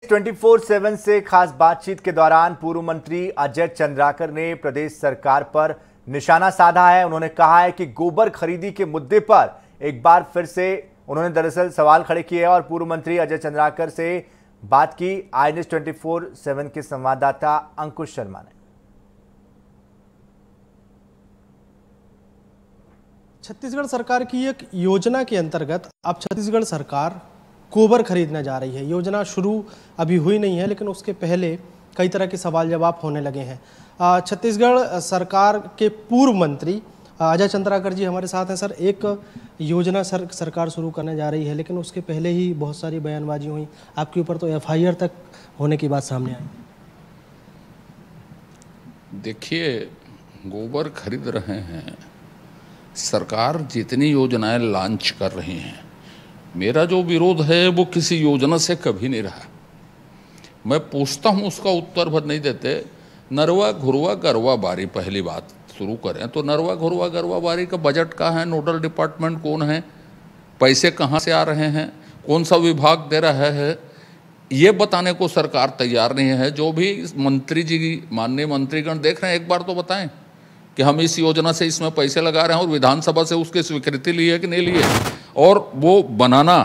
24/7 से खास बातचीत के दौरान पूर्व मंत्री अजय चंद्राकर ने प्रदेश सरकार पर निशाना साधा है। उन्होंने कहा है कि गोबर खरीदी के मुद्दे पर एक बार फिर से उन्होंने दरअसल सवाल खड़े किए और पूर्व मंत्री अजय चंद्राकर से बात की आई न्यूज़ 24/7 के संवाददाता अंकुश शर्मा ने। छत्तीसगढ़ सरकार की एक योजना के अंतर्गत अब छत्तीसगढ़ सरकार गोबर खरीदने जा रही है। योजना शुरू अभी हुई नहीं है, लेकिन उसके पहले कई तरह के सवाल जवाब होने लगे हैं। छत्तीसगढ़ सरकार के पूर्व मंत्री अजय चंद्राकर जी हमारे साथ हैं। सर, एक योजना सरकार शुरू करने जा रही है, लेकिन उसके पहले ही बहुत सारी बयानबाजी हुई। आपके ऊपर तो FIR तक होने की बात सामने आई। देखिए, गोबर खरीद रहे हैं, सरकार जितनी योजनाएं लॉन्च कर रही हैं, मेरा जो विरोध है वो किसी योजना से कभी नहीं रहा। मैं पूछता हूँ, उसका उत्तर भर नहीं देते। नरवा घुरवा गरवा बारी, पहली बात शुरू करें तो नरवा घुरवा गरवा बारी का बजट कहाँ है, नोडल डिपार्टमेंट कौन है, पैसे कहाँ से आ रहे हैं, कौन सा विभाग दे रहा है, ये बताने को सरकार तैयार नहीं है। जो भी मंत्री जी, माननीय मंत्रीगण देख रहे हैं, एक बार तो बताएं कि हम इस योजना से इसमें पैसे लगा रहे हैं और विधानसभा से उसकी स्वीकृति ली है कि नहीं ली है। और वो बनाना,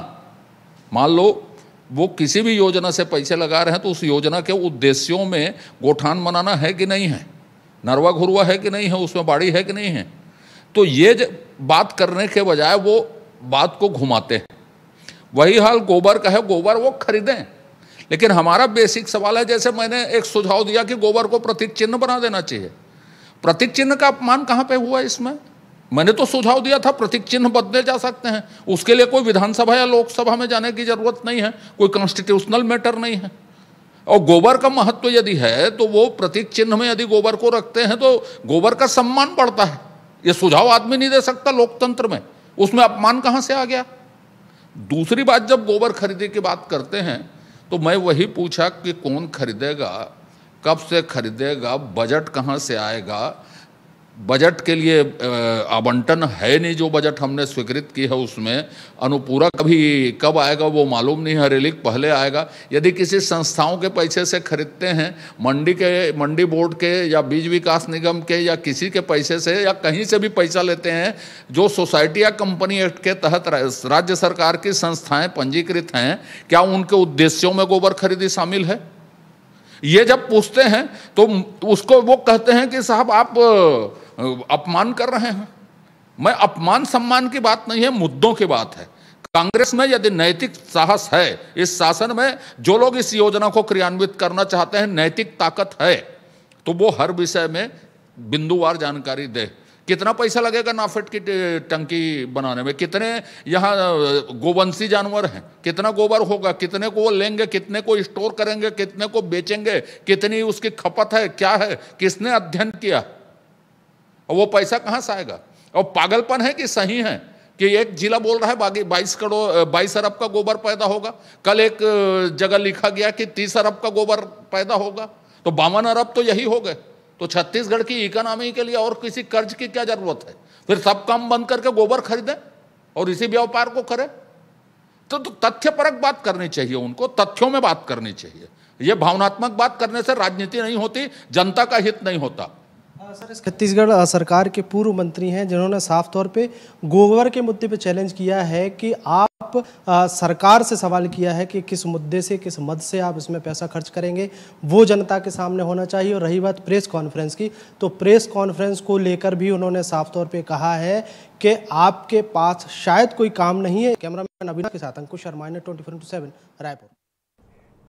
मान लो वो किसी भी योजना से पैसे लगा रहे हैं तो उस योजना के उद्देश्यों में गोठान बनाना है कि नहीं है, नरवा घुरवा है कि नहीं है, उसमें बाड़ी है कि नहीं है। तो ये बात करने के बजाय वो बात को घुमाते हैं। वही हाल गोबर का है, गोबर वो खरीदें। लेकिन हमारा बेसिक सवाल है, जैसे मैंने एक सुझाव दिया कि गोबर को प्रतीक चिन्ह बना देना चाहिए। प्रतीक चिन्ह का अपमान कहाँ पे हुआ इसमें? मैंने तो सुझाव दिया था प्रतीक चिन्ह बदले जा सकते हैं, उसके लिए कोई विधानसभा या लोकसभा में जाने की जरूरत नहीं है, कोई कॉन्स्टिट्यूशनल मैटर नहीं है। और गोबर का महत्व यदि है तो वो प्रतीक चिन्ह में यदि गोबर को रखते हैं तो गोबर का सम्मान बढ़ता है। ये सुझाव आदमी नहीं दे सकता लोकतंत्र में, उसमें अपमान कहाँ से आ गया? दूसरी बात, जब गोबर खरीदी की बात करते हैं तो मैं वही पूछा कि कौन खरीदेगा, कब से खरीदेगा, बजट कहाँ से आएगा? बजट के लिए आवंटन है नहीं। जो बजट हमने स्वीकृत की है उसमें अनुपूरक अभी कब आएगा वो मालूम नहीं है, रिलीक पहले आएगा। यदि किसी संस्थाओं के पैसे से खरीदते हैं, मंडी बोर्ड के या बीज विकास निगम के या किसी के पैसे से या कहीं से भी पैसा लेते हैं, जो सोसाइटी या कंपनी एक्ट के तहत राज्य सरकार की संस्थाएं पंजीकृत हैं, क्या उनके उद्देश्यों में गोबर खरीदी शामिल है? ये जब पूछते हैं तो उसको वो कहते हैं कि साहब आप अपमान कर रहे हैं। मैं अपमान सम्मान की बात नहीं है, मुद्दों की बात है। कांग्रेस में यदि नैतिक साहस है, इस शासन में जो लोग इस योजना को क्रियान्वित करना चाहते हैं, नैतिक ताकत है, तो वो हर विषय में बिंदुवार जानकारी दे। कितना पैसा लगेगा नाफेड की टंकी बनाने में, कितने यहाँ गोवंशी जानवर हैं, कितना गोबर होगा, कितने को वो लेंगे, कितने को स्टोर करेंगे, कितने को बेचेंगे, कितनी उसकी खपत है, क्या है, किसने अध्ययन किया, और वो पैसा कहाँ से आएगा? और पागलपन है कि सही है कि एक जिला बोल रहा है 22 अरब का गोबर पैदा होगा, कल एक जगह लिखा गया कि 30 अरब का गोबर पैदा होगा, तो 52 अरब तो यही हो गए। तो छत्तीसगढ़ की इकोनॉमी के लिए और किसी कर्ज की क्या जरूरत है? फिर सब काम बंद करके गोबर खरीदें और इसी व्यापार को करें। तो तथ्यपरक बात करनी चाहिए, उनको तथ्यों में बात करनी चाहिए। ये भावनात्मक बात करने से राजनीति नहीं होती, जनता का हित नहीं होता। सर, छत्तीसगढ़ सरकार के पूर्व मंत्री हैं जिन्होंने साफ तौर पे गोबर के मुद्दे पे चैलेंज किया है कि आप सरकार से सवाल किया है कि किस मुद्दे से, किस मद से आप इसमें पैसा खर्च करेंगे, वो जनता के सामने होना चाहिए। और रही बात प्रेस कॉन्फ्रेंस की, तो प्रेस कॉन्फ्रेंस को लेकर भी उन्होंने साफ तौर पे कहा है कि आपके पास शायद कोई काम नहीं है। कैमरामैन अभिनव के साथ अंकुश शर्मा, 24/7 रायपुर।